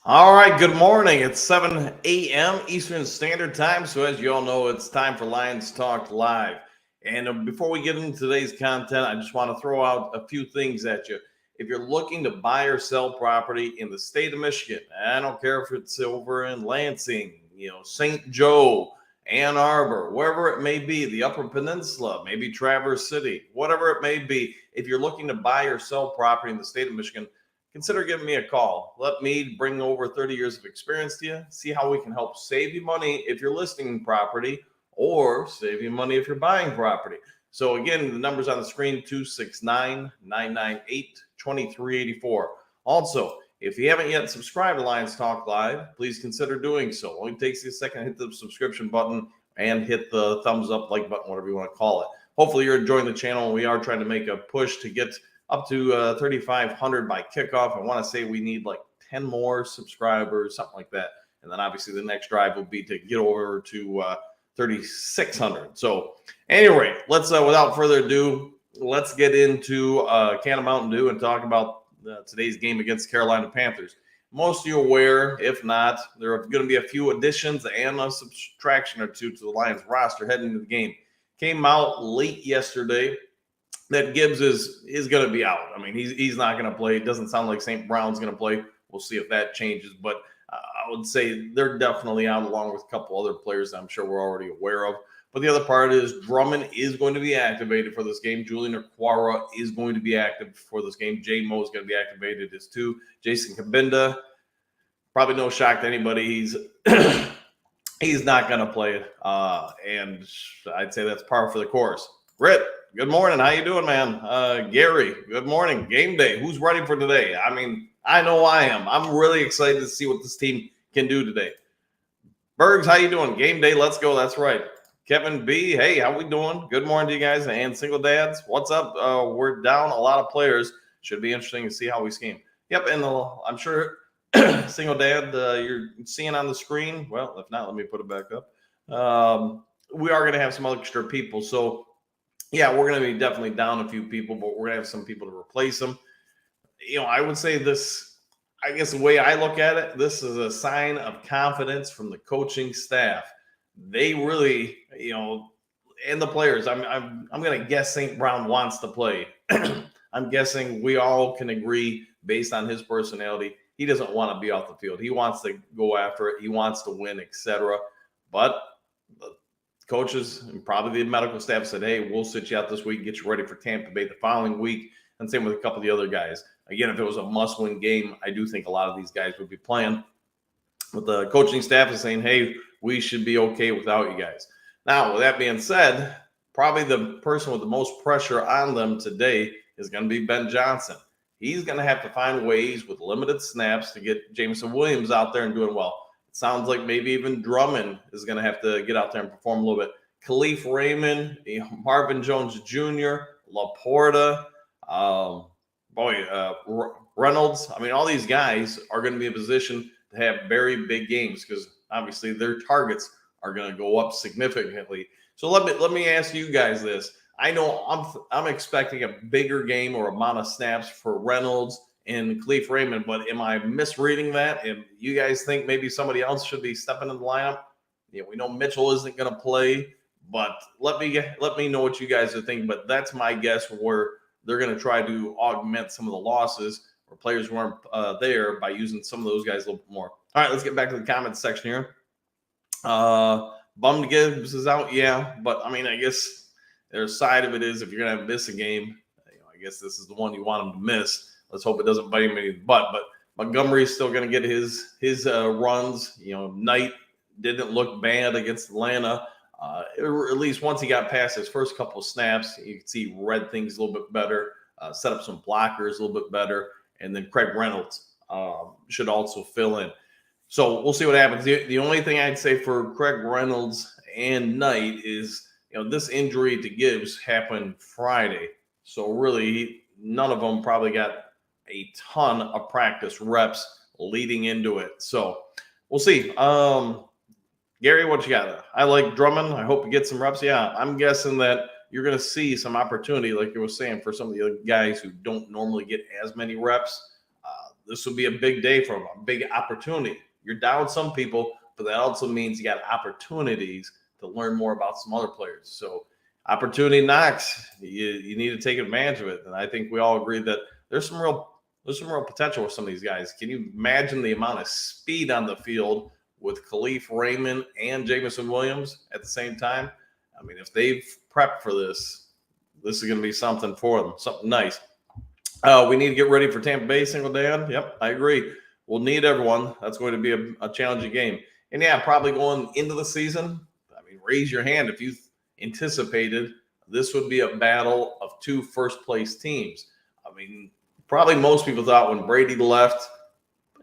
All right, good morning. It's 7 a.m. Eastern Standard Time. So, as you all know, it's time for Lions Talk Live. And before we get into today's content, I just want to throw out a few things at you. If you're looking to buy or sell property in the state of Michigan, I don't care if it's over in Lansing, St. Joe, Ann Arbor, wherever it may be, the Upper Peninsula, maybe Traverse City, whatever it may be, if you're looking to buy or sell property in the state of Michigan, consider giving me a call. Let me bring over 30 years of experience to you, see how we can help save you money if you're listing property or save you money if you're buying property. So, again, the number's on the screen 269 998 2384. Also, if you haven't yet subscribed to Lions Talk Live, please consider doing so. It only takes you a second to hit the subscription button and hit the thumbs up, like button, whatever you want to call it. Hopefully, you're enjoying the channel. We are trying to make a push to get up to 3,500 by kickoff. I want to say we need like 10 more subscribers, something like that. And then obviously the next drive will be to get over to 3,600. So anyway, let's without further ado, let's get into a can of Mountain Dew and talk about today's game against Carolina Panthers. Most of you are aware, if not, there are going to be a few additions and a subtraction or two to the Lions roster heading into the game. Came out late yesterday that Gibbs is going to be out. I mean, he's not going to play. It doesn't sound like St. Brown's going to play. We'll see if that changes. But I would say they're definitely out, along with a couple other players that I'm sure we're already aware of. But the other part is Drummond is going to be activated for this game. Julian Okwara is going to be active for this game. J. Mo is going to be activated as too. Jason Kabinda, probably no shock to anybody. He's not going to play. And I'd say that's par for the course. Britt, good morning. How you doing, man? Gary, good morning. Game day. Who's ready for today? I mean, I know I am. I'm really excited to see what this team can do today. Bergs, how you doing? Game day. Let's go. That's right. Kevin B, hey, how we doing? Good morning to you guys. And Single Dads, what's up? We're down a lot of players. Should be interesting to see how we scheme. Yep, and I'm sure Single Dad, you're seeing on the screen. Well, if not, let me put it back up. We are going to have some extra people. So, yeah, we're going to be definitely down a few people, but we're going to have some people to replace them. I would say this, I guess the way I look at it, this is a sign of confidence from the coaching staff. They really, and the players, I'm going to guess St. Brown wants to play. I'm guessing we all can agree based on his personality. He doesn't want to be off the field. He wants to go after it. He wants to win, etc. But the coaches and probably the medical staff said, hey, we'll sit you out this week, get you ready for Tampa Bay the following week. And same with a couple of the other guys. Again, if it was a must-win game, I do think a lot of these guys would be playing. But the coaching staff is saying, hey, we should be okay without you guys. Now, with that being said, probably the person with the most pressure on them today is going to be Ben Johnson. He's going to have to find ways with limited snaps to get Jameson Williams out there and doing well. It sounds like maybe even Drummond is going to have to get out there and perform a little bit. Khalif Raymond, Marvin Jones Jr., Laporta, Reynolds. I mean, all these guys are going to be in a position to have very big games because obviously their targets are going to go up significantly. So let me ask you guys this. I know I'm expecting a bigger game or amount of snaps for Reynolds and Khalif Raymond, but am I misreading that? If you guys think maybe somebody else should be stepping in the lineup, we know Mitchell isn't going to play, but let me know what you guys are thinking. But that's my guess where they're going to try to augment some of the losses or players who aren't there by using some of those guys a little bit more. All right, let's get back to the comments section here. Bummed Gibbs is out, yeah, but I mean, I guess their side of it is if you're going to miss a game, I guess this is the one you want him to miss. Let's hope it doesn't bite him in the butt. But Montgomery is still going to get his runs. Knight didn't look bad against Atlanta. At least once he got past his first couple of snaps, you could see read things a little bit better, set up some blockers a little bit better, and then Craig Reynolds should also fill in. So we'll see what happens. The only thing I'd say for Craig Reynolds and Knight is, this injury to Gibbs happened Friday. So really, none of them probably got a ton of practice reps leading into it. So we'll see. Gary, what you got? I like Drummond. I hope you get some reps. Yeah, I'm guessing that you're going to see some opportunity, like you were saying, for some of the other guys who don't normally get as many reps. this would be a big day for him, a big opportunity. You're down some people, but that also means you got opportunities to learn more about some other players. So opportunity knocks. You need to take advantage of it. And I think we all agree that there's some real potential with some of these guys. Can you imagine the amount of speed on the field with Khalif Raymond and Jameson Williams at the same time? I mean, if they've prepped for this is going to be something for them, something nice. We need to get ready for Tampa Bay, Single Dan. Yep, I agree. We'll need everyone. That's going to be a challenging game. And yeah, probably going into the season, I mean, raise your hand if you anticipated this would be a battle of two first-place teams. I mean, probably most people thought when Brady left,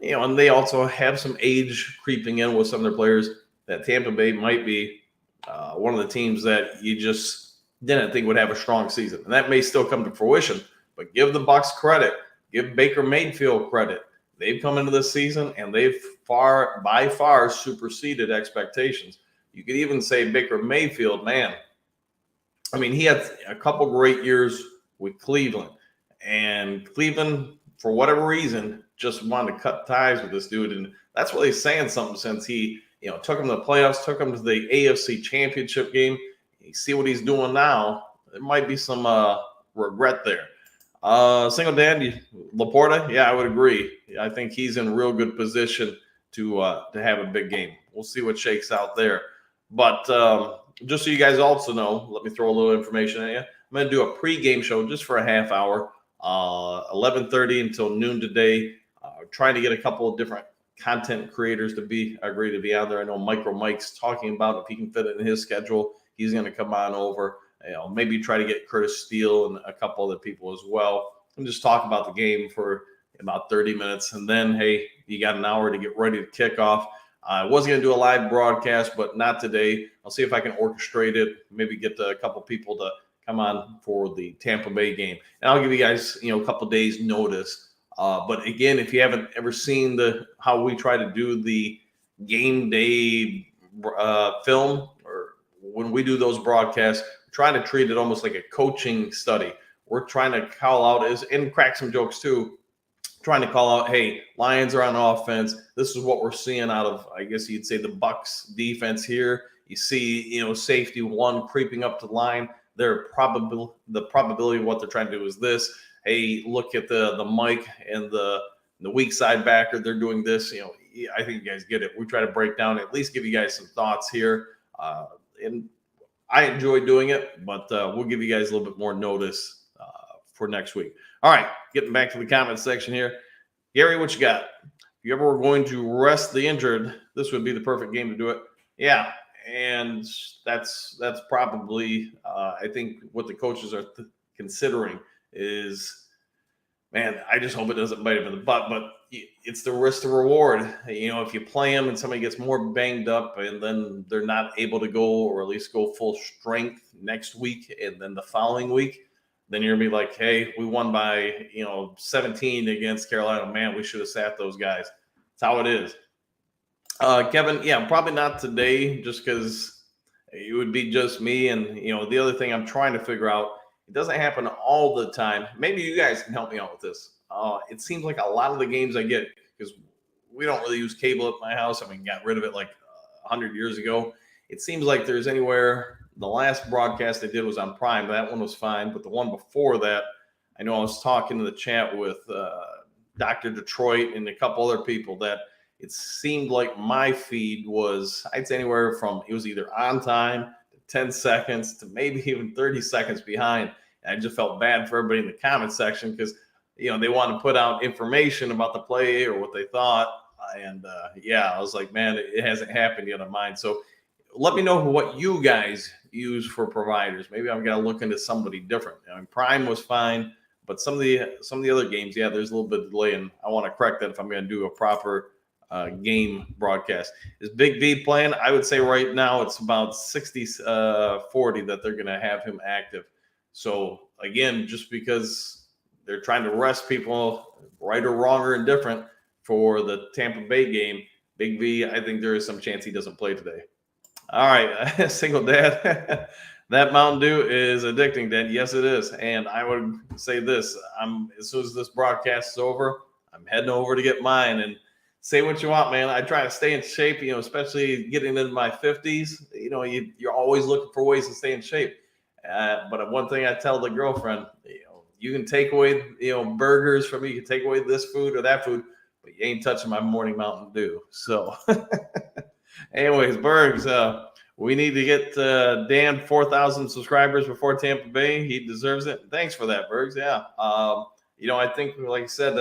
and they also have some age creeping in with some of their players, that Tampa Bay might be one of the teams that you just didn't think would have a strong season. And that may still come to fruition, but give the Bucs credit. Give Baker Mayfield credit. They've come into this season and they've by far superseded expectations. You could even say Baker Mayfield, man, I mean, he had a couple great years with Cleveland. And Cleveland, for whatever reason, just wanted to cut ties with this dude. And that's really saying something since he, took him to the playoffs, took him to the AFC Championship game. You see what he's doing now. There might be some regret there. Single Dan, Laporta, yeah, I would agree. I think he's in real good position to have a big game. We'll see what shakes out there. But just so you guys also know, let me throw a little information at you. I'm going to do a pregame show just for a half hour, 11:30 until noon today. Trying to get a couple of different content creators to agree to be on there. I know Micro Mike's talking about if he can fit it in his schedule, he's going to come on over. Maybe try to get Curtis Steele and a couple other people as well, and just talk about the game for about 30 minutes. And then, hey, you got an hour to get ready to kick off. I was going to do a live broadcast, but not today. I'll see if I can orchestrate it, maybe get a couple people to come on for the Tampa Bay game. And I'll give you guys, a couple days notice. But again, if you haven't ever seen how we try to do the game day film, or when we do those broadcasts, we're trying to treat it almost like a coaching study. We're trying to call out and crack some jokes too, trying to call out, hey, Lions are on offense. This is what we're seeing out of, I guess you'd say, the Bucs defense here. You see, safety one creeping up to the line. The probability of what they're trying to do is this. Hey, look at the Mike and the weak side backer. They're doing this. I think you guys get it. We try to break down, at least give you guys some thoughts here. And I enjoy doing it, but we'll give you guys a little bit more notice for next week. All right, getting back to the comment section here. Gary, what you got? If you ever were going to rest the injured, this would be the perfect game to do it. Yeah, and that's probably, I think, what the coaches are considering is, man, I just hope it doesn't bite him in the butt, but it's the risk to reward. If you play him and somebody gets more banged up and then they're not able to go, or at least go full strength next week and then the following week, then you're going to be like, hey, we won by, 17 against Carolina. Man, we should have sat those guys. That's how it is. Kevin, yeah, probably not today just because it would be just me. And, the other thing I'm trying to figure out, it doesn't happen all the time. Maybe you guys can help me out with this. It seems like a lot of the games I get, because we don't really use cable at my house. I mean, got rid of it like 100 years ago. It seems like there's anywhere. The last broadcast I did was on Prime. That one was fine. But the one before that, I know I was talking to the chat with Dr. Detroit and a couple other people that it seemed like my feed was, I'd say anywhere from, it was either on time, 10 seconds to maybe even 30 seconds behind. And I just felt bad for everybody in the comment section because, they want to put out information about the play or what they thought. And I was like, man, it hasn't happened yet on mine. So let me know what you guys use for providers. Maybe I've got to look into somebody different. Prime was fine, but some of the other games, yeah, there's a little bit of delay, and I want to correct that if I'm going to do a proper game broadcast. Is Big V playing? I would say right now it's about 60-40 that they're going to have him active. So again, just because they're trying to rest people, right or wrong or indifferent, for the Tampa Bay game, Big V, I think there is some chance he doesn't play today. All right, Single Dad. That Mountain Dew is addicting, Dad. Yes, it is. And I would say this: as soon as this broadcast is over, I'm heading over to get mine. And say what you want, man. I try to stay in shape, especially getting into my 50s. You're always looking for ways to stay in shape. But one thing I tell the girlfriend, you can take away, burgers from me. You can take away this food or that food, but you ain't touching my morning Mountain Dew. So, anyways, Bergs, we need to get Dan 4,000 subscribers before Tampa Bay. He deserves it. Thanks for that, Bergs. Yeah. I think, like I said,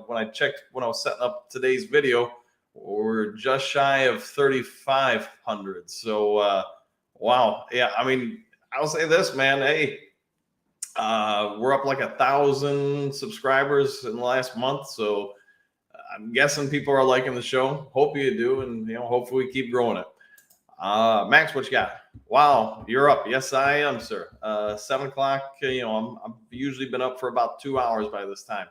when I was setting up today's video, we're just shy of 3,500. So, wow. Yeah. I mean, I'll say this, man. Hey, we're up like 1,000 subscribers in the last month. So I'm guessing people are liking the show. Hope you do. And, hopefully we keep growing it. Max, what you got? Wow, you're up. Yes, I am, sir. 7 o'clock. I've usually been up for about 2 hours by this time.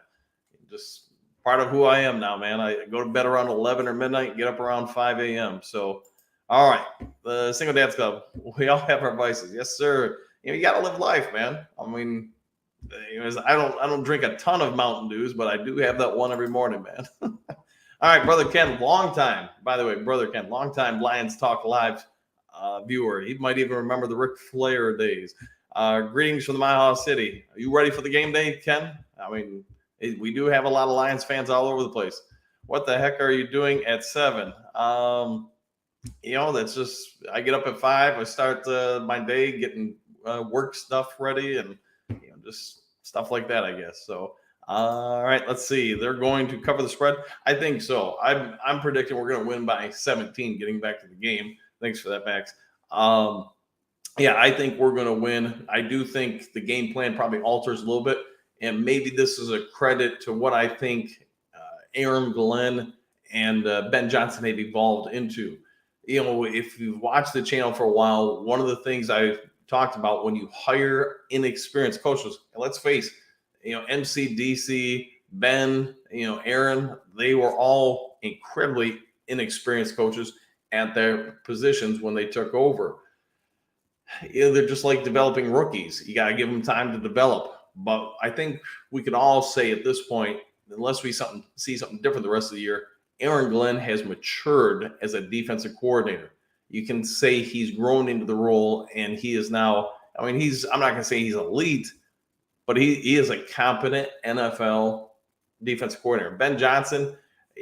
Just part of who I am now, man. I go to bed around 11 or midnight, get up around 5 a.m. So, all right, the Single Dads Club. We all have our vices. Yes, sir. You got to live life, man. I mean, I don't drink a ton of Mountain Dews, but I do have that one every morning, man. All right, Brother Ken, long time Lions Talk Live viewer. He might even remember the Ric Flair days. Greetings from the Mile High City. Are you ready for the game day, Ken? I mean, we do have a lot of Lions fans all over the place. What the heck are you doing at 7? That's just, I get up at 5. I start my day getting work stuff ready and just stuff like that, I guess. So, all right, let's see. They're going to cover the spread. I think so. I'm predicting we're going to win by 17. Getting back to the game. Thanks for that, Max. Yeah, I think we're going to win. I do think the game plan probably alters a little bit, and maybe this is a credit to what I think Aaron Glenn and Ben Johnson have evolved into. If you've watched the channel for a while, one of the things I've talked about when you hire inexperienced coaches, and let's face MC, DC, Ben, Aaron, they were all incredibly inexperienced coaches at their positions when they took over. They're just like developing rookies. You got to give them time to develop. But I think we can all say at this point, unless we see something different the rest of the year, Aaron Glenn has matured as a defensive coordinator. You can say he's grown into the role, and he is now, I'm not going to say he's elite, but he is a competent NFL defensive coordinator. Ben Johnson,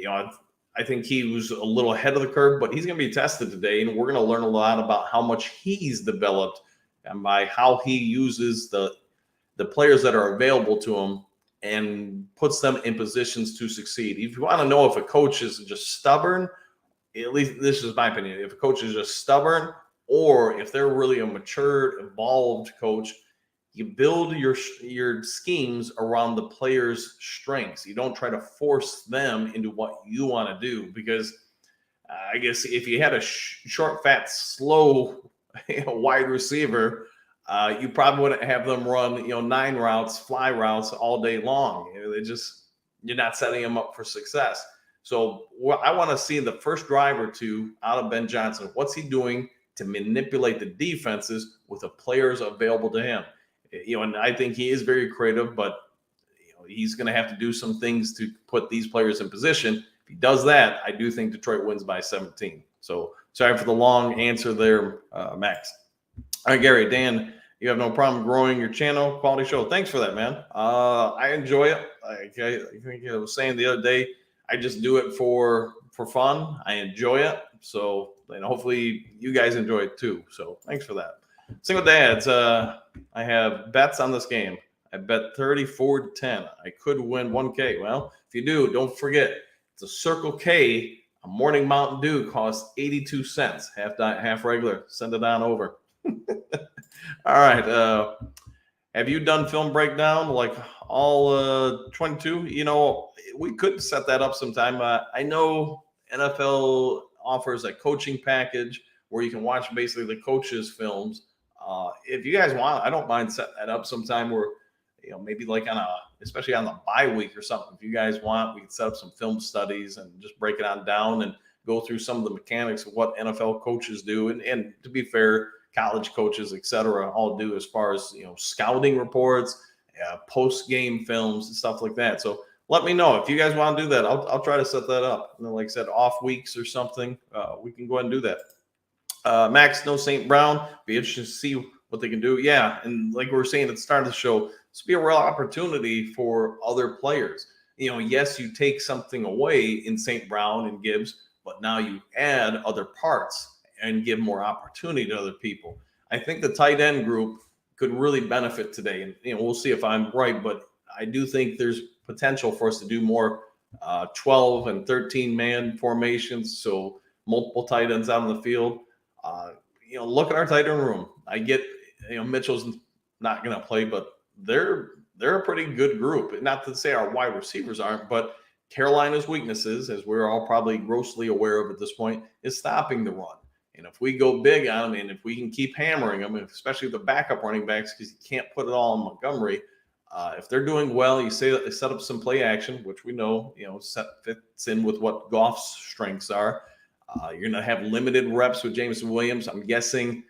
I think he was a little ahead of the curve, but he's going to be tested today, and we're going to learn a lot about how much he's developed and by how he uses the players that are available to him and puts them in positions to succeed. If you want to know if a coach is just stubborn, at least this is my opinion, if a coach is just stubborn or if they're really a mature, evolved coach, you build your schemes around the players' strengths. You don't try to force them into what you want to do, because I guess if you had a short, fat, slow wide receiver, you probably wouldn't have them run 9 routes, fly routes all day long. You're not setting them up for success. So I want to see the first drive or two out of Ben Johnson. What's he doing to manipulate the defenses with the players available to him? And I think he is very creative, but he's going to have to do some things to put these players in position. If he does that, I do think Detroit wins by 17. So sorry for the long answer there, Max. All right, Gary, Dan, you have no problem growing your channel. Quality show. Thanks for that, man. I enjoy it. I think I was saying the other day, I just do it for fun. I enjoy it. So hopefully you guys enjoy it too. So thanks for that. Single Dads, I have bets on this game. I bet 34-10. I could win 1K. Well, if you do, don't forget, it's a Circle K. A morning Mountain Dew costs 82 cents. Half regular. Send it on over. All right. Have you done film breakdown like all 22? We could set that up sometime. I know NFL offers a coaching package where you can watch basically the coaches' films. If you guys want, I don't mind setting that up sometime where, maybe like especially on the bye week or something. If you guys want, we can set up some film studies and just break it on down and go through some of the mechanics of what NFL coaches do. And to be fair, college coaches, et cetera, all do as far as, scouting reports, post-game films and stuff like that. So let me know if you guys want to do that. I'll try to set that up. And then, like I said, off weeks or something, we can go ahead and do that. Max, no St. Brown. Be interested to see what they can do. Yeah, and like we were saying at the start of the show, this would be a real opportunity for other players. Yes, you take something away in St. Brown and Gibbs, but now you add other parts and give more opportunity to other people. I think the tight end group could really benefit today. And we'll see if I'm right, but I do think there's potential for us to do more 12 and 13 man formations. So multiple tight ends out on the field. Look at our tight end room. I get, Mitchell's not going to play, but they're a pretty good group. Not to say our wide receivers aren't, but Carolina's weaknesses, as we're all probably grossly aware of at this point, is stopping the run. And if we go big on them, and if we can keep hammering them, especially the backup running backs, because you can't put it all on Montgomery. If they're doing well, you say that they set up some play action, which we know, fits in with what Goff's strengths are. You're going to have limited reps with Jameson Williams. I'm guessing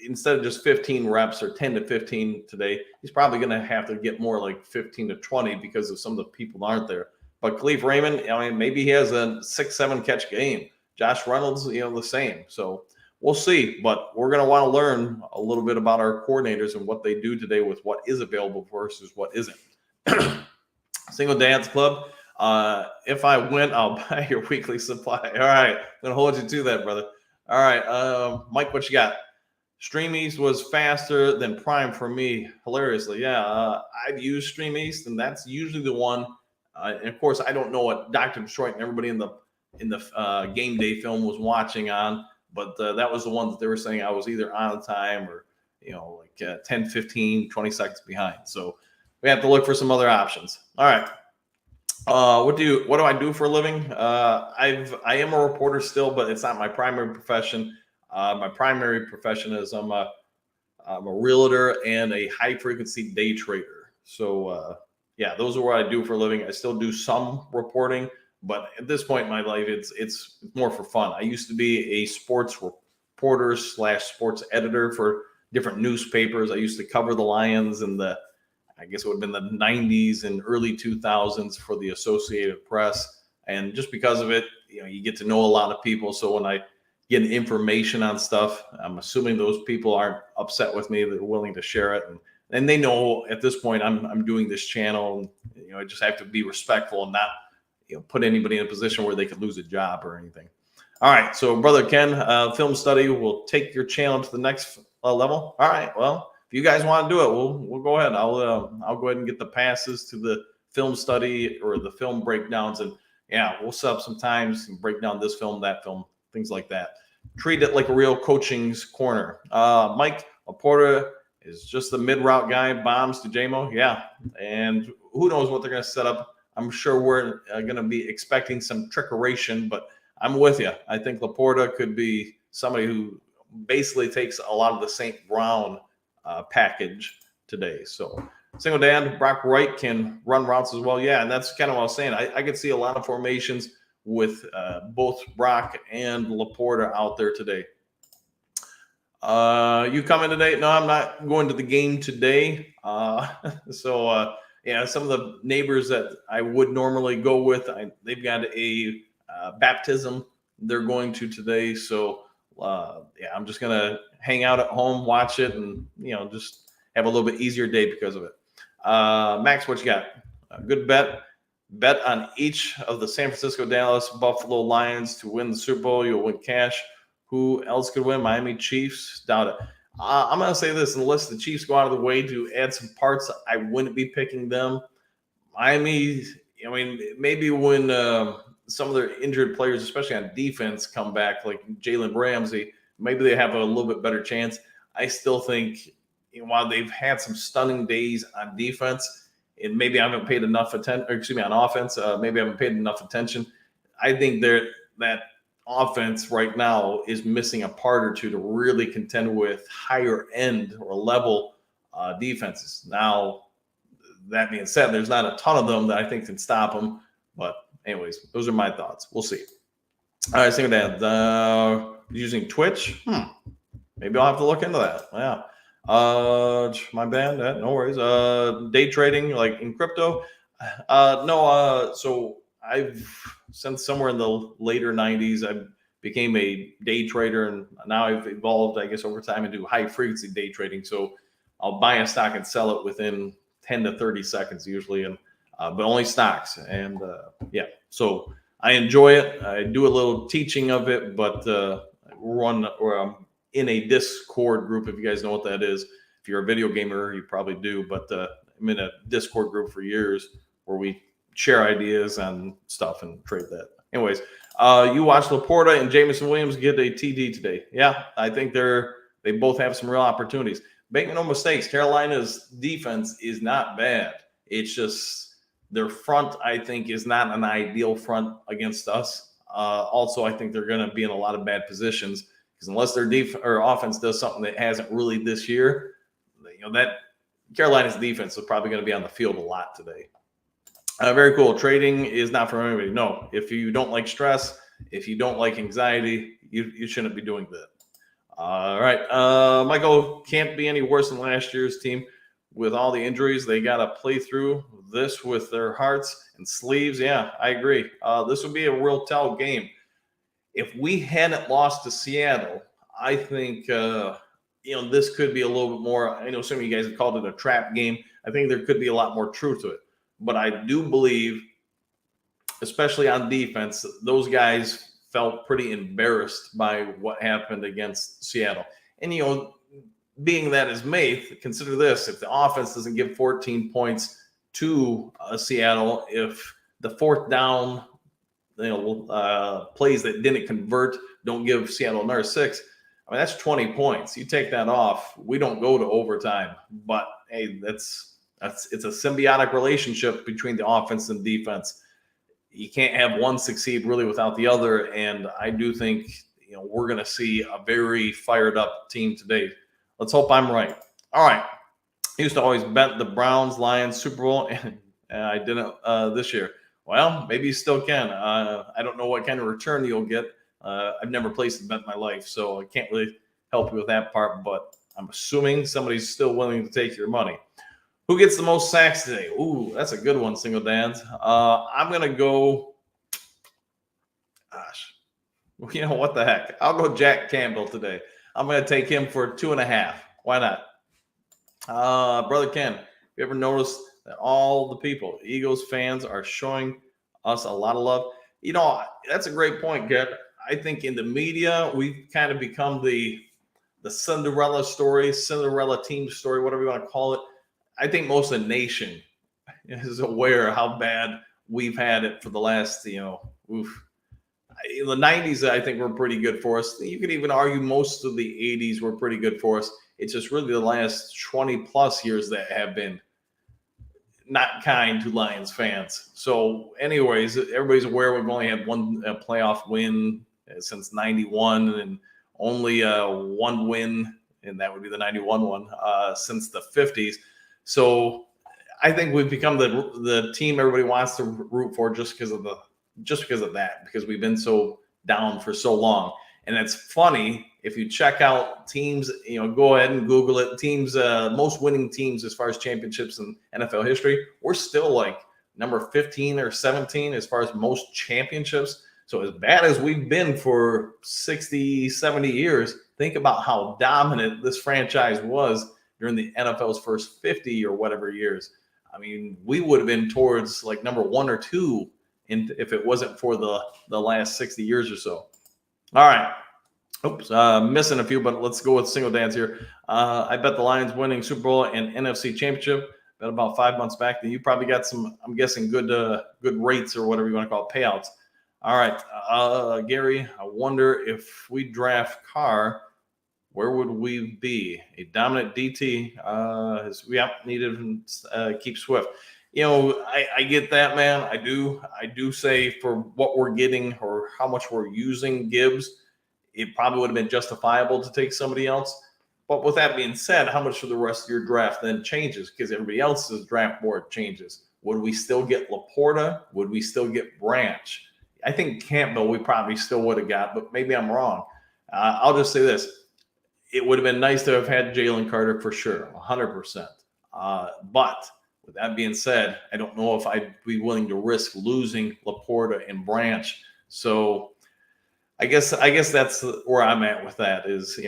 instead of just 15 reps or 10 to 15 today, he's probably going to have to get more like 15 to 20 because of some of the people that aren't there. But Khalif Raymond, maybe he has a 6-7 catch game. Josh Reynolds, the same. So we'll see. But we're going to want to learn a little bit about our coordinators and what they do today with what is available versus what isn't. Single Dance Club. If I win, I'll buy your weekly supply. All right. I'm going to hold you to that, brother. All right. Mike, what you got? Stream East was faster than Prime for me. Hilariously. Yeah. I've used Stream East, and that's usually the one. And of course, I don't know what Dr. Detroit and everybody in the game day film was watching on, but that was the one that they were saying I was either on time or, 10, 15, 20 seconds behind. So we have to look for some other options. All right. What do I do for a living? I am a reporter still, but it's not my primary profession. My primary profession is I'm a realtor and a high frequency day trader. So those are what I do for a living. I still do some reporting, but at this point in my life, it's more for fun. I used to be a sports reporter / sports editor for different newspapers. I used to cover the Lions in I guess it would have been the 90s and early 2000s for the Associated Press. And just because of it, you get to know a lot of people. So when I get information on stuff, I'm assuming those people aren't upset with me. They're willing to share it. And they know at this point I'm doing this channel. And, I just have to be respectful and not put anybody in a position where they could lose a job or anything. All right. So Brother Ken, Film Study will take your channel to the next level. All right. Well, if you guys want to do it, we'll go ahead. I'll go ahead and get the passes to the Film Study or the film breakdowns. And we'll set up some times and break down this film, that film, things like that. Treat it like a real coaching's corner. Mike Laporta is just the mid-route guy, bombs to JMO. Yeah. And who knows what they're going to set up. I'm sure we're going to be expecting some trickeration, but I'm with you. I think Laporta could be somebody who basically takes a lot of the St. Brown package today. So single dad, Brock Wright can run routes as well. Yeah, and that's kind of what I was saying. I could see a lot of formations with both Brock and Laporta out there today. You coming today? No, I'm not going to the game today. Some of the neighbors that I would normally go with, they've got a baptism they're going to today. So I'm just going to hang out at home, watch it, and, just have a little bit easier day because of it. Max, what you got? A good bet. Bet on each of the San Francisco, Dallas, Buffalo Lions to win the Super Bowl. You'll win cash. Who else could win? Miami Chiefs? Doubt it. I'm going to say this. Unless the Chiefs go out of the way to add some parts, I wouldn't be picking them. Miami, maybe when some of their injured players, especially on defense, come back, like Jalen Ramsey, maybe they have a little bit better chance. I still think, while they've had some stunning days on defense, and maybe I haven't paid enough attention, on offense, maybe I haven't paid enough attention. I think that offense right now is missing a part or two to really contend with higher end or level defenses. Now, that being said, there's not a ton of them that I think can stop them. But anyways, those are my thoughts. We'll see. All right, same with that. Using Twitch? Maybe I'll have to look into that. Yeah. My bad. No worries. Day trading, like in crypto, No, so I've since somewhere in the later 90s, I became a day trader, and now I've evolved, I guess, over time into high frequency day trading. So I'll buy a stock and sell it within 10 to 30 seconds usually, and but only stocks. And yeah, so I enjoy it. I do a little teaching of it, but run or I'm in a Discord group. If you guys know what that is, if you're a video gamer, you probably do. But I'm in a Discord group for years where we share ideas and stuff and trade that. Anyways, you watch Laporta and Jameson Williams get a TD today. Yeah, I think they both have some real opportunities. Make no mistakes, Carolina's defense is not bad. It's just their front, I think, is not an ideal front against us. Also, I think they're going to be in a lot of bad positions because unless their or offense does something that hasn't really this year, that Carolina's defense is probably going to be on the field a lot today. Very cool. Trading is not for everybody. No, if you don't like stress, if you don't like anxiety, you shouldn't be doing that. All right. Michael, can't be any worse than last year's team with all the injuries. They got to play through this with their hearts and sleeves. Yeah, I agree. This would be a real tell game. If we hadn't lost to Seattle, I think, this could be a little bit more. I know some of you guys have called it a trap game. I think there could be a lot more truth to it. But I do believe, especially on defense, those guys felt pretty embarrassed by what happened against Seattle. And, being that is Maith, consider this. If the offense doesn't give 14 points to Seattle, if the fourth down, plays that didn't convert don't give Seattle another 6, I mean, that's 20 points. You take that off, we don't go to overtime. But, hey, it's a symbiotic relationship between the offense and defense. You can't have one succeed really without the other. And I do think, we're going to see a very fired up team today. Let's hope I'm right. All right. I used to always bet the Browns, Lions, Super Bowl, and I didn't this year. Well, maybe you still can. I don't know what kind of return you'll get. I've never placed a bet in my life, so I can't really help you with that part. But I'm assuming somebody's still willing to take your money. Who gets the most sacks today? Ooh, that's a good one, Single Dance. I'm going to go, gosh, what the heck? I'll go Jack Campbell today. I'm going to take him for 2.5. Why not? Brother Ken, have you ever noticed that all the people, Eagles fans, are showing us a lot of love? That's a great point, Ken. I think in the media, we've kind of become the Cinderella story, Cinderella team story, whatever you want to call it. I think most of the nation is aware of how bad we've had it for the last, in the 90s, I think were pretty good for us. You could even argue most of the 80s were pretty good for us. It's just really the last 20 plus years that have been not kind to Lions fans. So anyways, everybody's aware we've only had one playoff win since 91 and only one win, and that would be the 91 one, since the 50s. So I think we've become the team everybody wants to root for just because of that, because we've been so down for so long. And it's funny, if you check out teams, go ahead and Google it, teams, most winning teams as far as championships in NFL history, we're still like number 15 or 17 as far as most championships. So as bad as we've been for 60, 70 years, think about how dominant this franchise was during the NFL's first 50 or whatever years. I mean, we would have been towards like number 1 or 2 if it wasn't for the last 60 years or so. All right. Oops, missing a few, but let's go with Single Dance here. I bet the Lions winning Super Bowl and NFC Championship. Bet about 5 months back. Then you probably got some, I'm guessing, good rates or whatever you want to call it, payouts. All right, Gary, I wonder if we draft Carr, where would we be? A dominant DT. We needed to keep Swift. I get that, man. I do say for what we're getting or how much we're using Gibbs, it probably would have been justifiable to take somebody else. But with that being said, how much of the rest of your draft then changes? Because everybody else's draft board changes. Would we still get Laporta? Would we still get Branch? I think Campbell we probably still would have got, but maybe I'm wrong. I'll just say this. It would have been nice to have had Jalen Carter for sure, 100%. But With that being said, I don't know if I'd be willing to risk losing Laporta and Branch. So I guess that's where I'm at with that. Is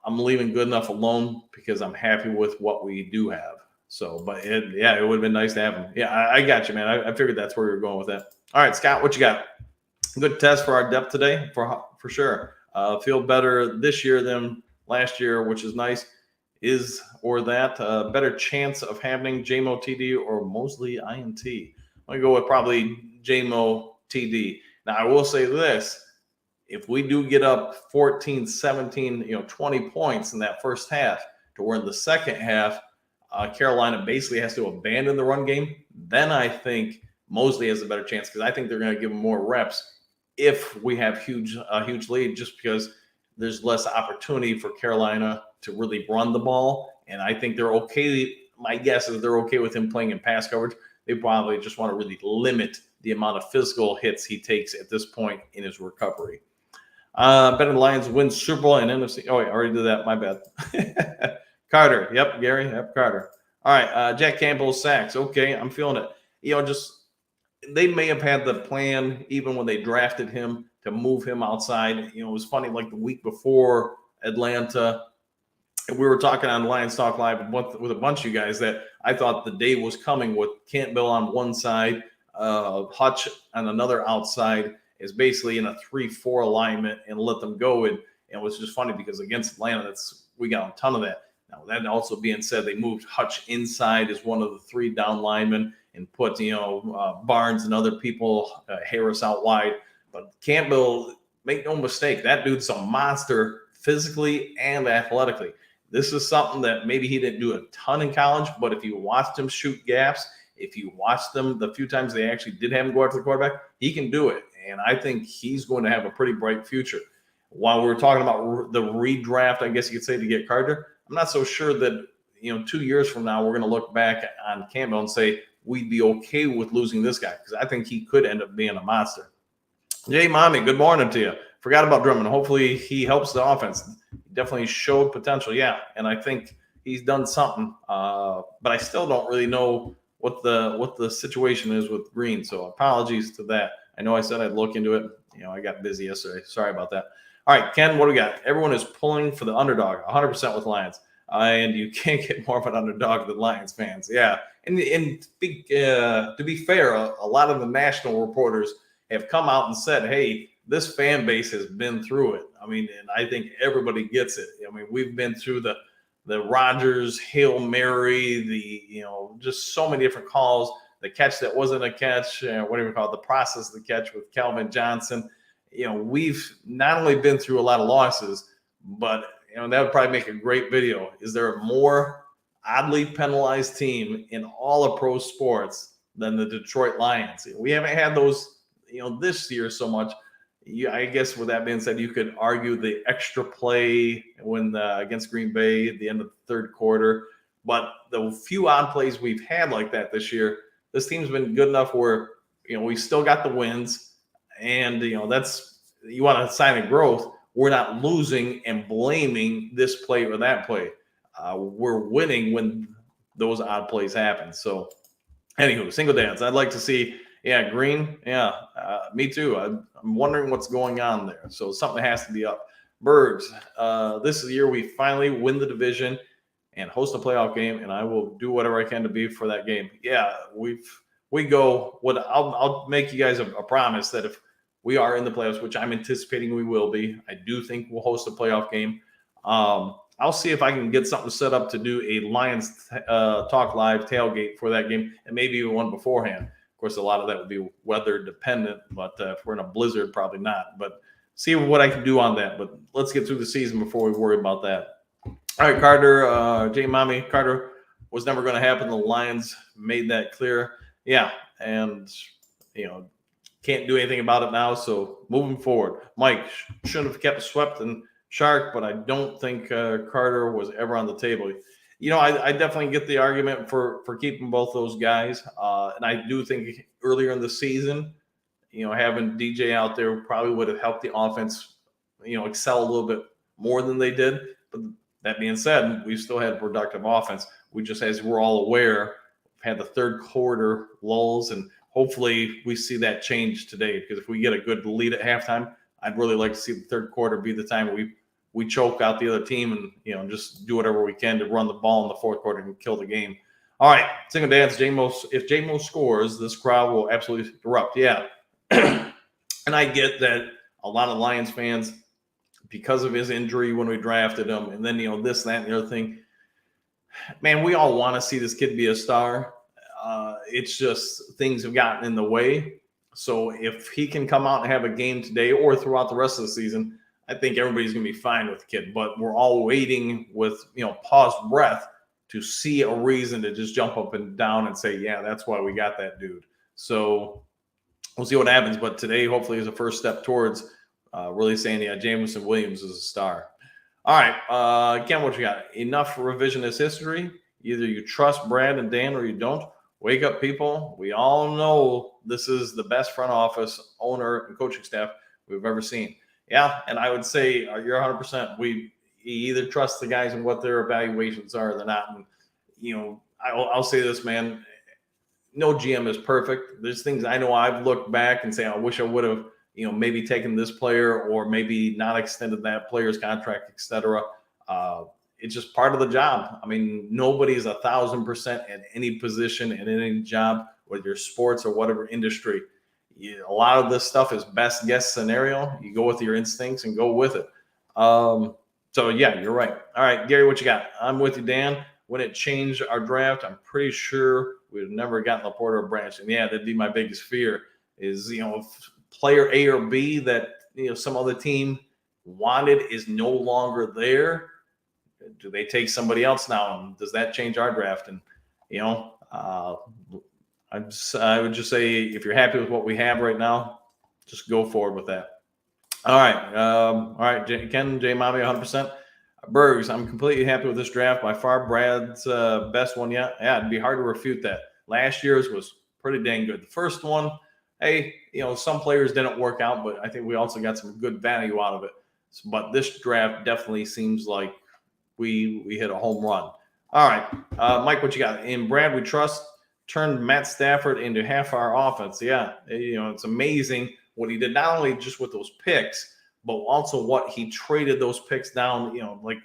I'm leaving good enough alone because I'm happy with what we do have. So, but it would have been nice to have him. Yeah, I got you, man. I figured that's where you're going with that. All right, Scott, what you got? Good test for our depth today, for sure. Feel better this year than last year, which is nice. Is or that a better chance of happening JMO TD or Mosley INT? I'm gonna go with probably JMO TD. Now I will say this: if we do get up 14, 17, 20 points in that first half, to where in the second half Carolina basically has to abandon the run game, then I think Mosley has a better chance because I think they're going to give him more reps if we have a huge lead, just because there's less opportunity for Carolina to really run the ball. And I think they're okay. My guess is they're okay with him playing in pass coverage. They probably just want to really limit the amount of physical hits he takes at this point in his recovery. Better Lions win Super Bowl and NFC. Oh, I already did that. My bad. Carter. Yep, Gary. Yep, Carter. All right. Jack Campbell sacks. Okay, I'm feeling it. Just they may have had the plan even when they drafted him to move him outside. It was funny, like the week before Atlanta, we were talking on Lions Talk Live with a bunch of you guys that I thought the day was coming with Campbell on one side, Hutch on another outside, is basically in a 3-4 alignment and let them go. And it was just funny because against Atlanta, we got a ton of that. Now, that also being said, they moved Hutch inside as one of the 3 down linemen and put, Barnes and other people, Harris out wide. But Campbell, make no mistake, that dude's a monster physically and athletically. This is something that maybe he didn't do a ton in college, but if you watched him shoot gaps, if you watched them the few times they actually did have him go after the quarterback, he can do it. And I think he's going to have a pretty bright future. While we're talking about the redraft, I guess you could say, to get Carter, I'm not so sure that, 2 years from now, we're going to look back on Campbell and say we'd be okay with losing this guy, because I think he could end up being a monster. Jay Mommy, good morning to you. Forgot about Drummond. Hopefully he helps the offense. He definitely showed potential. Yeah, and I think he's done something. But I still don't really know what the situation is with Green. So apologies to that. I know I said I'd look into it. I got busy yesterday. Sorry about that. All right, Ken, what do we got? Everyone is pulling for the underdog, 100% with Lions. And you can't get more of an underdog than Lions fans. Yeah. And to be fair, a lot of the national reporters have come out and said, hey, this fan base has been through it. I mean, and I think everybody gets it. I mean, we've been through the Rodgers Hail Mary, just so many different calls, the catch that wasn't a catch, whatever you call it, the process of the catch with Calvin Johnson. We've not only been through a lot of losses, but that would probably make a great video. Is there a more oddly penalized team in all of pro sports than the Detroit Lions? We haven't had those, this year so much. I guess with that being said, you could argue the extra play when against Green Bay at the end of the third quarter. But the few odd plays we've had like that this year, this team's been good enough where, we still got the wins. And, that's, you want a sign of growth. We're not losing and blaming this play or that play. We're winning when those odd plays happen. So, anywho, single dance. I'd like to see, Green. Yeah, me too. I'm wondering what's going on there. So something has to be up. Birds, this is the year we finally win the division and host a playoff game, and I will do whatever I can to be for that game. Yeah, I'll make you guys a promise that if we are in the playoffs, which I'm anticipating we will be, I do think we'll host a playoff game. I'll see if I can get something set up to do a Lions Talk Live tailgate for that game, and maybe even one beforehand. Of course, a lot of that would be weather dependent, but if we're in a blizzard, probably not. But see what I can do on that. But let's get through the season before we worry about that. All right, Carter, J Mommy, Carter was never going to happen. The Lions made that clear. Yeah, and, can't do anything about it now. So moving forward, Mike shouldn't have kept swept and Shark, but I don't think Carter was ever on the table. I definitely get the argument for keeping both those guys. And I do think earlier in the season, having DJ out there probably would have helped the offense, excel a little bit more than they did. But that being said, we still had productive offense. We just, as we're all aware, had the third quarter lulls, and hopefully we see that change today. Because if we get a good lead at halftime, I'd really like to see the third quarter be the time we choke out the other team and just do whatever we can to run the ball in the fourth quarter and kill the game. All right, single dance, J-Mo. If J-Mo scores, this crowd will absolutely erupt. Yeah, and I get that a lot of Lions fans, because of his injury when we drafted him, and then this, that, and the other thing. Man, we all want to see this kid be a star. It's just things have gotten in the way. So if he can come out and have a game today or throughout the rest of the season, I think everybody's going to be fine with the kid. But we're all waiting with paused breath to see a reason to just jump up and down and say, yeah, that's why we got that dude. So we'll see what happens. But today, hopefully, is a first step towards really saying, yeah, Jameson Williams is a star. All right, Ken, what you got? Enough revisionist history. Either you trust Brad and Dan or you don't. Wake up, people. We all know this is the best front office, owner, and coaching staff we've ever seen. Yeah, and I would say you're 100%. We either trust the guys and what their evaluations are or they're not. And, I'll say this, man. No GM is perfect. There's things I know I've looked back and say, I wish I would have maybe taken this player or maybe not extended that player's contract, et cetera. It's just part of the job. I mean, nobody's 1,000% at any position in any job, whether you're sports or whatever industry. A lot of this stuff is best guess scenario. You go with your instincts and go with it. So, yeah, you're right. All right, Gary, what you got? I'm with you, Dan. When it changed our draft, I'm pretty sure we'd have never gotten LaPorta or Branch. And, yeah, that'd be my biggest fear is, player A or B that some other team wanted is no longer there. Do they take somebody else now? And does that change our draft? And I would just say if you're happy with what we have right now, just go forward with that. All right, Ken, J Mommy, 100%. Bergs, I'm completely happy with this draft. By far, Brad's best one yet. Yeah, it'd be hard to refute that. Last year's was pretty dang good. The first one, hey, some players didn't work out, but I think we also got some good value out of it. But this draft definitely seems like we hit a home run. All right, Mike, what you got? In Brad, we trust. Turned Matt Stafford into half our offense. Yeah, it's amazing what he did, not only just with those picks, but also what he traded those picks down, like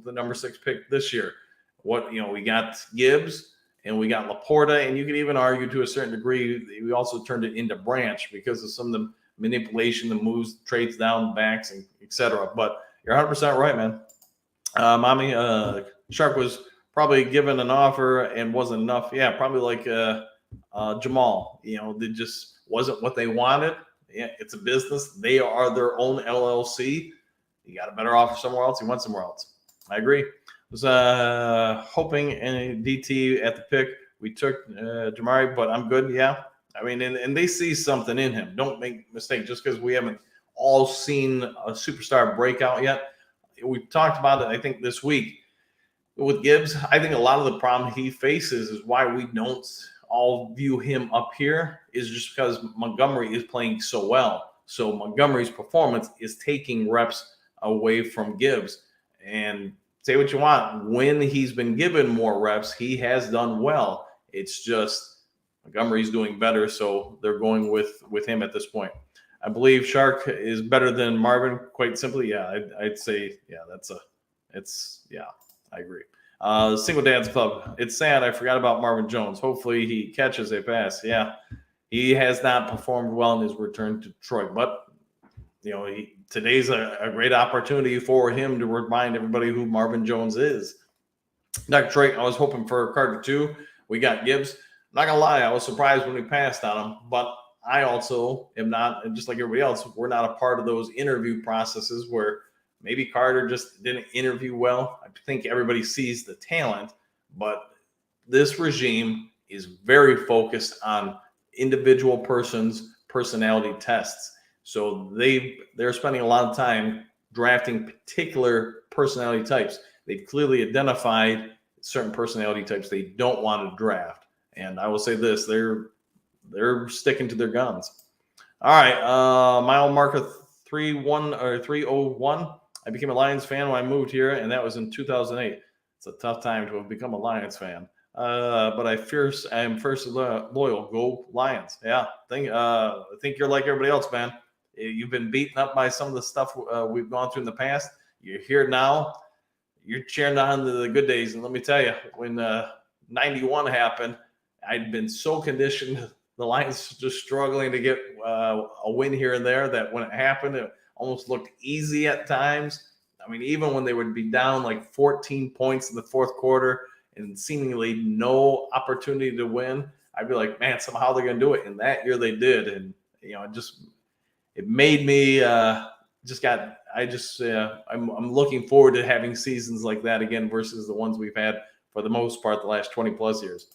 the number 6 pick this year. We got Gibbs and we got LaPorta, and you could even argue to a certain degree, we also turned it into Branch because of some of the manipulation, the moves, trades down, backs, and et cetera. But you're 100% right, man. Mommy, Shark was probably given an offer and wasn't enough. Yeah, probably like Jamal. They just wasn't what they wanted. Yeah, it's a business. They are their own LLC. You got a better offer somewhere else. You went somewhere else. I agree. Was hoping in DT at the pick. We took Jamari, but I'm good. Yeah. I mean, and they see something in him. Don't make a mistake. Just because we haven't all seen a superstar breakout yet. We've talked about it, I think, this week with Gibbs. I think a lot of the problem he faces is why we don't all view him up here is just because Montgomery is playing so well. So Montgomery's performance is taking reps away from Gibbs. And say what you want, when he's been given more reps, he has done well. It's just Montgomery's doing better, so they're going with him at this point. I believe Shark is better than Marvin, quite simply. Yeah, I'd say, yeah, I agree. Single Dad's Club. It's sad I forgot about Marvin Jones. Hopefully he catches a pass. Yeah, he has not performed well in his return to Detroit, but today's a great opportunity for him to remind everybody who Marvin Jones is. Dr. Trey, I was hoping for Carter too. We got Gibbs. Not gonna lie, I was surprised when we passed on him, but I also am not, just like everybody else, we're not a part of those interview processes where maybe Carter just didn't interview well. I think everybody sees the talent, but this regime is very focused on individual personality tests. So they're spending a lot of time drafting particular personality types. They've clearly identified certain personality types they don't want to draft. And I will say this, they're sticking to their guns. All right, mile marker 301. I became a Lions fan when I moved here, and that was in 2008. It's a tough time to have become a Lions fan. But I am fiercely loyal. Go Lions. Yeah, I think you're like everybody else, man. You've been beaten up by some of the stuff we've gone through in the past. You're here now. You're cheering on the good days. And let me tell you, when 91 happened, I'd been so conditioned. The Lions just struggling to get a win here and there that when it happened, it almost looked easy at times. I mean, even when they would be down like 14 points in the fourth quarter and seemingly no opportunity to win, I'd be like, man, somehow they're going to do it. And that year they did. And, it made me I'm looking forward to having seasons like that again versus the ones we've had for the most part the last 20 plus years.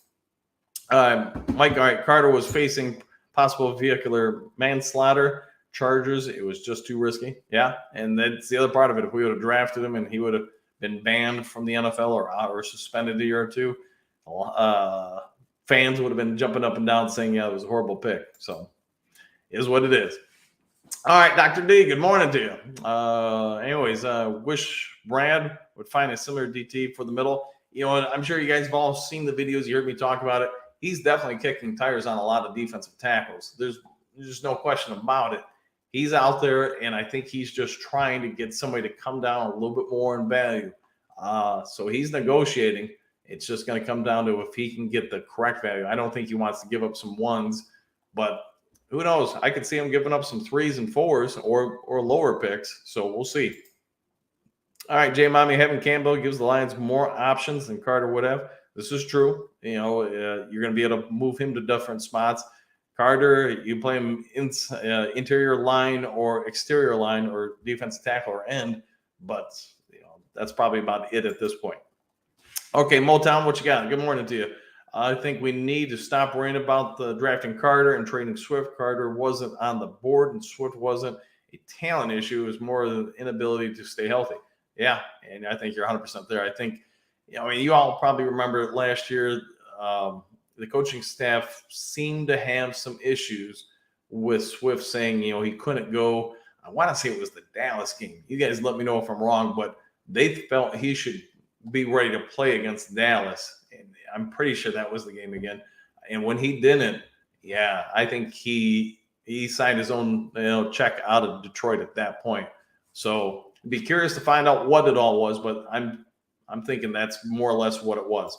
Mike, all right, Carter was facing possible vehicular manslaughter charges. It was just too risky. Yeah, and that's the other part of it. If we would have drafted him and he would have been banned from the NFL or suspended a year or two, fans would have been jumping up and down saying, yeah, it was a horrible pick. So it is what it is. All right, Dr. D, good morning to you. Wish Brad would find a similar DT for the middle. I'm sure you guys have all seen the videos. You heard me talk about it. He's definitely kicking tires on a lot of defensive tackles. There's no question about it. He's out there, and I think he's just trying to get somebody to come down a little bit more in value. So he's negotiating. It's just going to come down to if he can get the correct value. I don't think he wants to give up some ones, but who knows? I could see him giving up some 3s and 4s or lower picks. So we'll see. All right, J Mommy, Evan Campbell gives the Lions more options than Carter would have. This is true. You're going to be able to move him to different spots. Carter, you play him interior line or exterior line or defensive tackle or end, but that's probably about it at this point. Okay, Motown, what you got? Good morning to you. I think we need to stop worrying about the drafting Carter and trading Swift. Carter wasn't on the board, and Swift wasn't a talent issue. It was more of the inability to stay healthy. Yeah, and I think you're 100% there. I think, you all probably remember last year, the coaching staff seemed to have some issues with Swift saying, he couldn't go. I want to say it was the Dallas game. You guys let me know if I'm wrong, but they felt he should be ready to play against Dallas. And I'm pretty sure that was the game again. And when he didn't, yeah, I think he signed his own check out of Detroit at that point. So be curious to find out what it all was, but I'm thinking that's more or less what it was.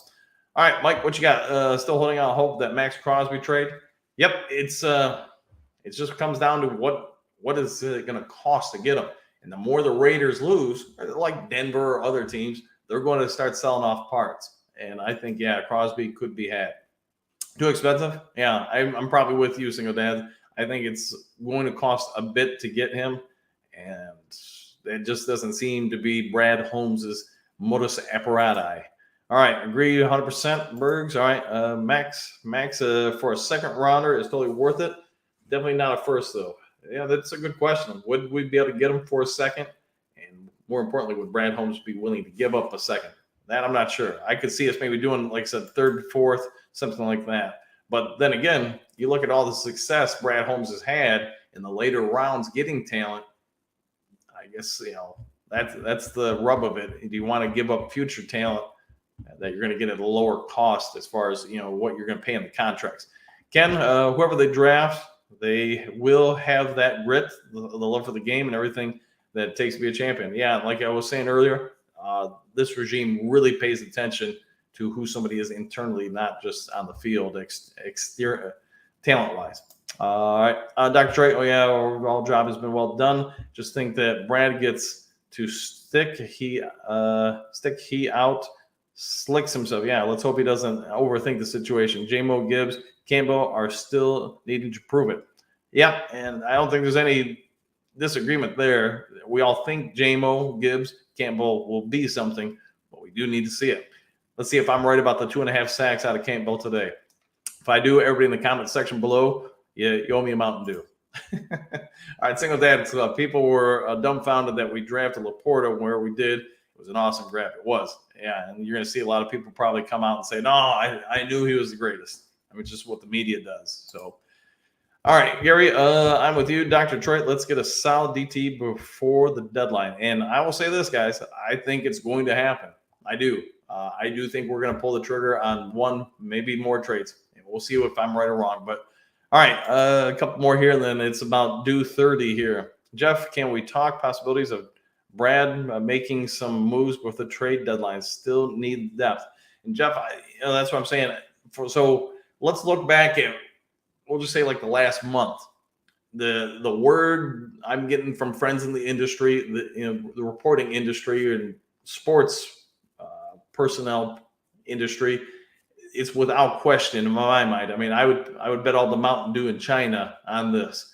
All right, Mike, what you got? Still holding out hope that Max Crosby trade? Yep, it just comes down to what is it going to cost to get him. And the more the Raiders lose, like Denver or other teams, they're going to start selling off parts. And I think, Crosby could be had. Too expensive? Yeah, I'm probably with you, Single Dad. I think it's going to cost a bit to get him. And it just doesn't seem to be Brad Holmes's modus operandi. All right, agree 100%, Bergs. All right, Max for a second rounder is totally worth it. Definitely not a first, though. Yeah, that's a good question. Would we be able to get him for a second? And more importantly, would Brad Holmes be willing to give up a second? That I'm not sure. I could see us maybe doing, like I said, third, fourth, something like that. But then again, you look at all the success Brad Holmes has had in the later rounds getting talent. I guess, that's the rub of it. Do you want to give up future talent that you're going to get at a lower cost as far as, what you're going to pay in the contracts? Ken, whoever they draft, they will have that grit, the love for the game and everything that it takes to be a champion. Yeah, like I was saying earlier, this regime really pays attention to who somebody is internally, not just on the field, exterior talent-wise. All right, Dr. Trey, overall job has been well done. Just think that Brad gets to stick he out, slicks himself. Yeah, let's hope he doesn't overthink the situation. J-Mo, Gibbs, Campbell are still needing to prove it. Yeah, and I don't think there's any disagreement there. We all think J-Mo, Gibbs, Campbell will be something, but we do need to see it. Let's see if I'm right about the 2.5 sacks out of Campbell today. If I do, everybody in the comment section below, you owe me a Mountain Dew. All right, Single Dad. So people were dumbfounded that we drafted Laporta where we did. It was an awesome draft. It was. Yeah, and you're going to see a lot of people probably come out and say, no, I knew he was the greatest. I mean, just what the media does. So, all right, Gary, I'm with you. Dr. Detroit, let's get a solid DT before the deadline. And I will say this, guys. I think it's going to happen. I do. I do think we're going to pull the trigger on one, maybe more trades. And we'll see if I'm right or wrong. But all right, a couple more here, and then it's about due 30 here. Jeff, can we talk possibilities of Brad making some moves with the trade deadline? Still need depth. And Jeff, that's what I'm saying. So let's look back at, we'll just say like the last month. The word I'm getting from friends in the industry, the reporting industry and sports personnel industry, it's without question in my mind. I mean, I would bet all the Mountain Dew in China on this.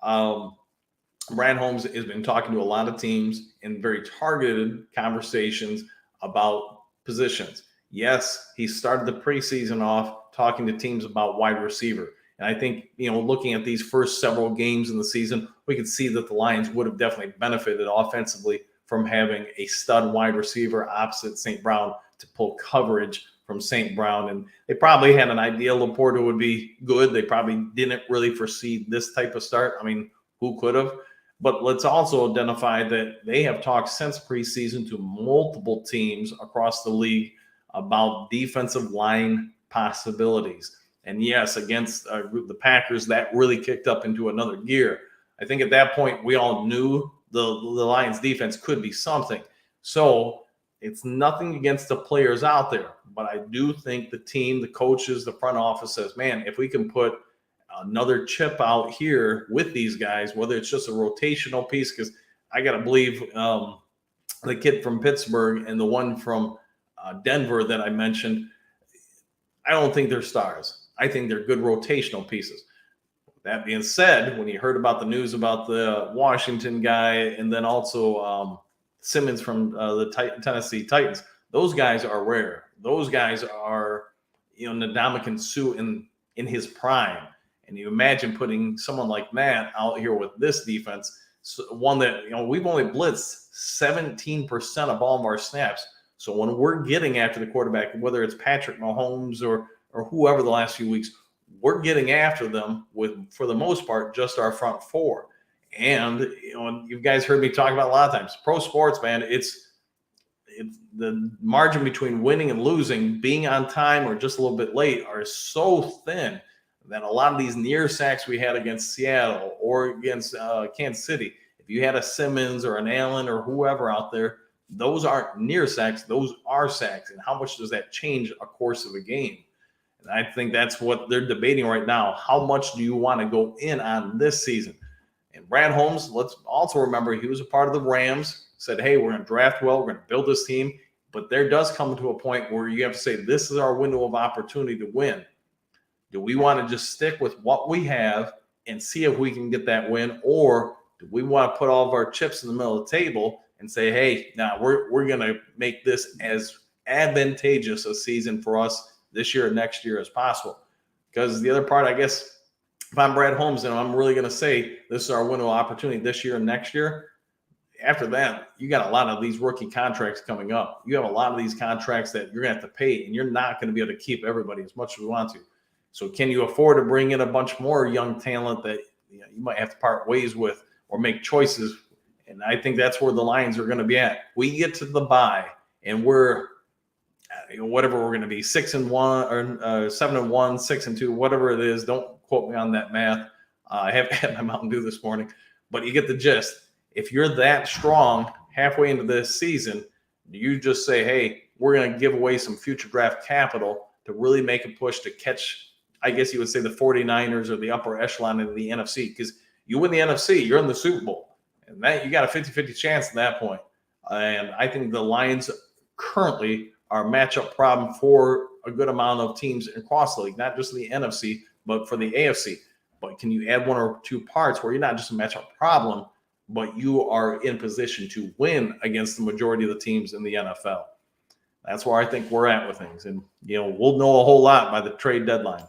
Brad Holmes has been talking to a lot of teams in very targeted conversations about positions. Yes, he started the preseason off talking to teams about wide receiver. And I think, looking at these first several games in the season, we could see that the Lions would have definitely benefited offensively from having a stud wide receiver opposite St. Brown to pull coverage from St. Brown. And they probably had an idea Laporta would be good. They probably didn't really foresee this type of start. I mean, who could have? But let's also identify that they have talked since preseason to multiple teams across the league about defensive line possibilities. And yes, against the Packers, that really kicked up into another gear. I think at that point, we all knew the Lions defense could be something. So it's nothing against the players out there. But I do think the team, the coaches, the front office says, man, if we can put another chip out here with these guys, whether it's just a rotational piece, because I got to believe the kid from Pittsburgh and the one from Denver that I mentioned, I don't think they're stars. I think they're good rotational pieces. That being said, when you heard about the news about the Washington guy and then also Simmons from the Tennessee Titans, those guys are rare. Those guys are, Ndamukong Suh in his prime. And you imagine putting someone like Matt out here with this defense, one that, we've only blitzed 17% of all of our snaps. So when we're getting after the quarterback, whether it's Patrick Mahomes or whoever the last few weeks, we're getting after them with, for the most part, just our front four. And you guys heard me talk about a lot of times, pro sports, man, it's the margin between winning and losing, being on time or just a little bit late, are so thin that a lot of these near sacks we had against Seattle or against Kansas City, if you had a Simmons or an Allen or whoever out there, those aren't near sacks, those are sacks. And how much does that change a course of a game? And I think that's what they're debating right now. How much do you want to go in on this season? And Brad Holmes, let's also remember, he was a part of the Rams, said, hey, we're going to draft well, we're going to build this team. But there does come to a point where you have to say, this is our window of opportunity to win. Do we want to just stick with what we have and see if we can get that win? Or do we want to put all of our chips in the middle of the table and say, hey, now we're going to make this as advantageous a season for us this year and next year as possible? Because the other part, I guess, if I'm Brad Holmes and I'm really going to say this is our window of opportunity this year and next year, after that, you got a lot of these rookie contracts coming up. You have a lot of these contracts that you're going to have to pay, and you're not going to be able to keep everybody as much as we want to. So can you afford to bring in a bunch more young talent that you might have to part ways with or make choices? And I think that's where the Lions are going to be at. We get to the bye, and we're whatever we're going to be, 6-1 or 7-1, 6-2, whatever it is. Don't quote me on that math. I haven't had my Mountain Dew this morning, but you get the gist. If you're that strong halfway into this season, you just say, hey, we're going to give away some future draft capital to really make a push to catch, I guess you would say, the 49ers or the upper echelon of the NFC. Because you win the NFC, you're in the Super Bowl. And that you got a 50-50 chance at that point. And I think the Lions currently are a matchup problem for a good amount of teams across the league, not just the NFC, but for the AFC. But can you add one or two parts where you're not just a matchup problem, but you are in position to win against the majority of the teams in the NFL? That's where I think we're at with things. And, we'll know a whole lot by the trade deadline.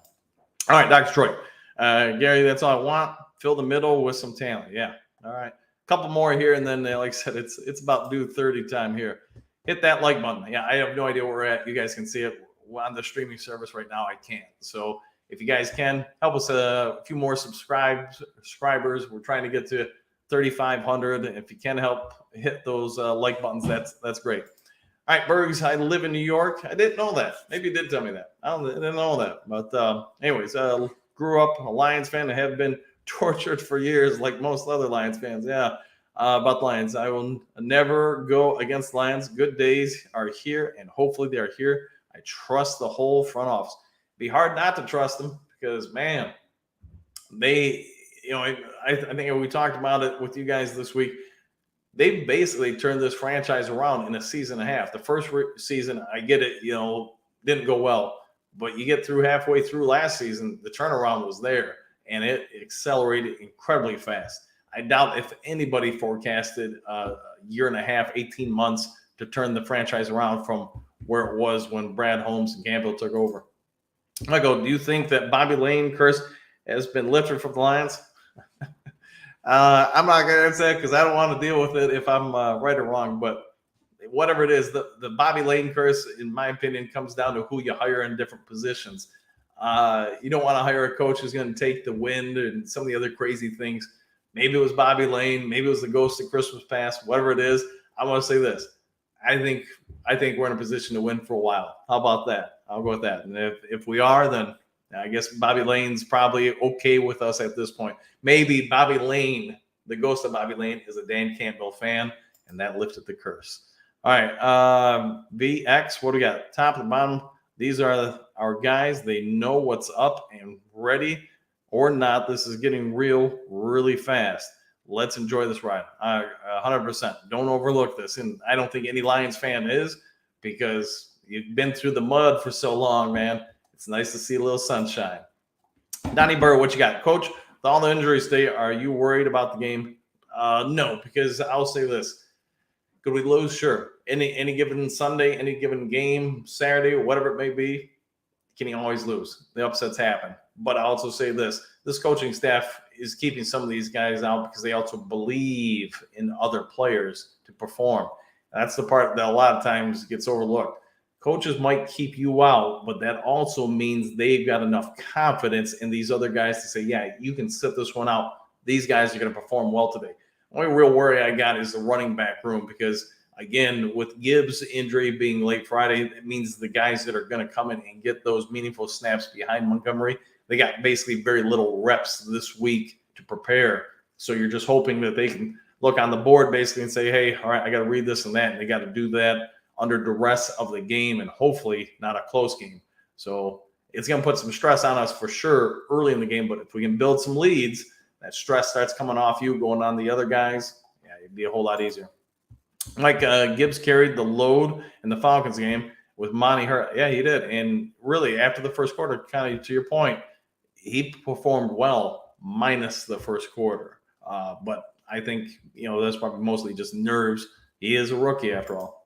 All right, Dr. Troy. Gary, that's all I want. Fill the middle with some talent. Yeah. All right. A couple more here, and then, like I said, it's about due 30 time here. Hit that like button. Yeah, I have no idea where we're at. You guys can see it on the streaming service right now. I can't. So if you guys can, help us a few more subscribers. We're trying to get to 3,500. If you can help hit those like buttons, that's great. All All right, Bergs, I live in New York. I didn't know that. Maybe you did tell me that. I didn't know that. But anyways, grew up a Lions fan. I have been tortured for years, like most other Lions fans. Yeah, about the Lions. I will never go against Lions. Good days are here, and hopefully they are here. I trust the whole front office. Be hard not to trust them because, man, they, I think we talked about it with you guys this week. They basically turned this franchise around in a season and a half. The first season, I get it, didn't go well, but you get through halfway through last season, the turnaround was there and it accelerated incredibly fast. I doubt if anybody forecasted a year and a half, 18 months to turn the franchise around from where it was when Brad Holmes and Gamble took over. Michael, do you think that Bobby Lane curse has been lifted from the Lions? I'm not going to answer that because I don't want to deal with it if I'm right or wrong. But whatever it is, the Bobby Lane curse, in my opinion, comes down to who you hire in different positions. You don't want to hire a coach who's going to take the wind and some of the other crazy things. Maybe it was Bobby Lane. Maybe it was the ghost of Christmas past. Whatever it is, I want to say this. I think we're in a position to win for a while. How about that? I'll go with that. And if we are, then I guess Bobby Lane's probably okay with us at this point. Maybe Bobby Lane, the ghost of Bobby Lane, is a Dan Campbell fan, and that lifted the curse. All right, VX, what do we got? Top and bottom. These are our guys. They know what's up and ready or not. This is getting real really fast. Let's enjoy this ride. 100%. Don't overlook this. And I don't think any Lions fan is because you've been through the mud for so long, man. It's nice to see a little sunshine. Donnie Burr, what you got? Coach, with all the injuries today, are you worried about the game? No, because I'll say this. Could we lose? Sure. Any given Sunday, any given game, Saturday, whatever it may be, can you always lose? The upsets happen. But I also say this. This coaching staff is keeping some of these guys out because they also believe in other players to perform. That's the part that a lot of times gets overlooked. Coaches might keep you out, but that also means they've got enough confidence in these other guys to say, yeah, you can sit this one out. These guys are going to perform well today. The only real worry I got is the running back room because, again, with Gibbs' injury being late Friday, it means the guys that are going to come in and get those meaningful snaps behind Montgomery, they got basically very little reps this week to prepare. So you're just hoping that they can look on the board basically and say, hey, all right, I got to read this and that, and they got to do that under duress of the game and hopefully not a close game. So it's going to put some stress on us for sure early in the game, but if we can build some leads, that stress starts coming off you, going on the other guys, yeah, it'd be a whole lot easier. Mike, Gibbs carried the load in the Falcons game with Monty hurt. Yeah, he did. And really, after the first quarter, kind of to your point, he performed well minus the first quarter. But I think, that's probably mostly just nerves. He is a rookie after all.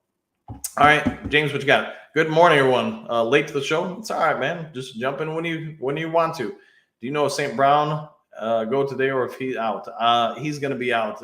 All right, James, what you got? Good morning, everyone. Late to the show? It's all right, man. Just jump in when you want to. Do you know if St. Brown go today or if he's out? He's going to be out.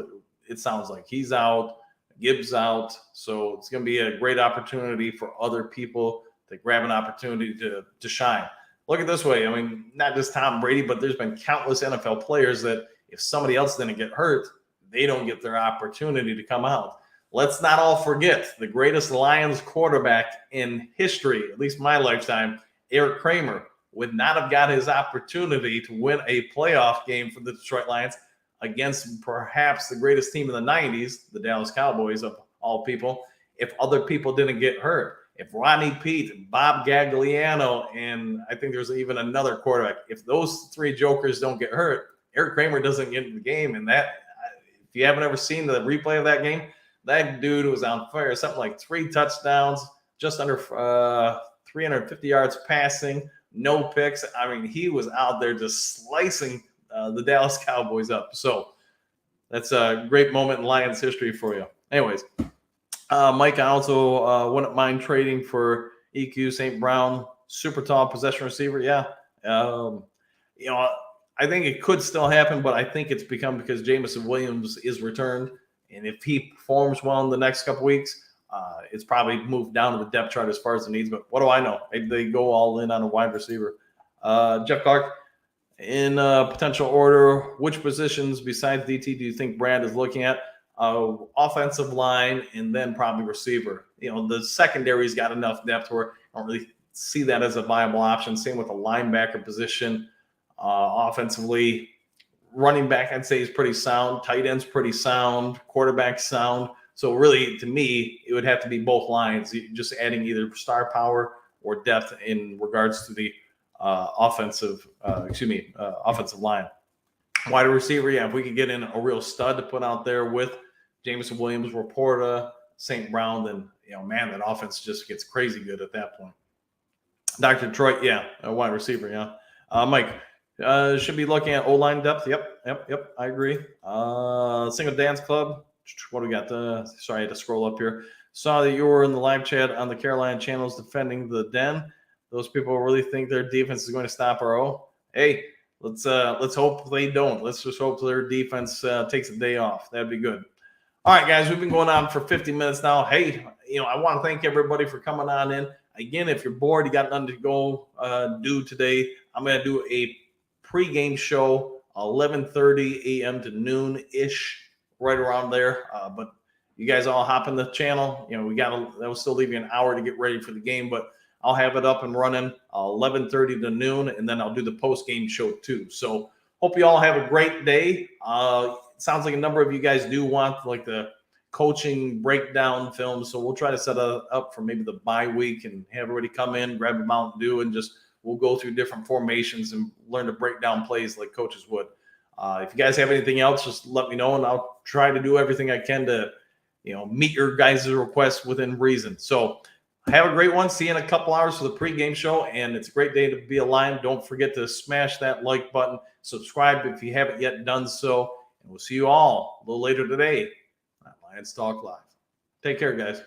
It sounds like he's out. Gibbs out. So it's going to be a great opportunity for other people to grab an opportunity to shine. Look at it this way. I mean, not just Tom Brady, but there's been countless NFL players that if somebody else didn't get hurt, they don't get their opportunity to come out. Let's not all forget the greatest Lions quarterback in history, at least my lifetime, Eric Kramer, would not have got his opportunity to win a playoff game for the Detroit Lions against perhaps the greatest team in the 90s, the Dallas Cowboys of all people, if other people didn't get hurt. If Rodney Peete, Bob Gagliano, and I think there's even another quarterback, if those three jokers don't get hurt, Eric Kramer doesn't get in the game. And that, if you haven't ever seen the replay of that game, that dude was on fire. Something like 3 touchdowns, just under 350 yards passing, no picks. I mean, he was out there just slicing the Dallas Cowboys up. So that's a great moment in Lions history for you. Anyways, Mike, I also wouldn't mind trading for EQ St. Brown, super tall possession receiver. Yeah. I think it could still happen, but I think it's become because Jameson Williams is returned. And if he performs well in the next couple weeks, it's probably moved down to the depth chart as far as the needs. But what do I know? Maybe they go all in on a wide receiver. Jeff Clark, in potential order, which positions besides DT do you think Brad is looking at? offensive line, and then probably receiver. The secondary's got enough depth where I don't really see that as a viable option. Same with the linebacker position. Offensively, running back, I'd say, is pretty sound. Tight end's pretty sound. Quarterback sound. So really, to me, it would have to be both lines. Just adding either star power or depth in regards to the offensive line. Wide receiver, yeah, if we could get in a real stud to put out there with Jameson Williams, Laporta, St. Brown, then, man, that offense just gets crazy good at that point. Dr. Detroit, yeah, a wide receiver, yeah. Mike, should be looking at O-line depth. Yep, I agree. Single Dance Club, what do we got? Sorry, I had to scroll up here. Saw that you were in the live chat on the Carolina channels defending the Den. Those people really think their defense is going to stop our O. Hey, let's hope they don't. Let's just hope their defense takes a day off. That'd be good. All right, guys, we've been going on for 50 minutes now. Hey, I want to thank everybody for coming on in. Again, if you're bored, you got nothing to go do today, I'm going to do a pregame show, 11:30 a.m. to noon-ish, right around there. But you guys all hop in the channel. That will still leave you an hour to get ready for the game, but I'll have it up and running 11:30 to noon, and then I'll do the post-game show too. So hope you all have a great day. Sounds like a number of you guys do want like the coaching breakdown film, so we'll try to set it up for maybe the bye week and have everybody come in, grab a Mountain Dew, and we'll go through different formations and learn to break down plays like coaches would. If you guys have anything else, just let me know, and I'll try to do everything I can to meet your guys' requests within reason. So have a great one. See you in a couple hours for the pregame show, and it's a great day to be a Lion. Don't forget to smash that like button. Subscribe if you haven't yet done so, and we'll see you all a little later today on Lions Talk Live. Take care, guys.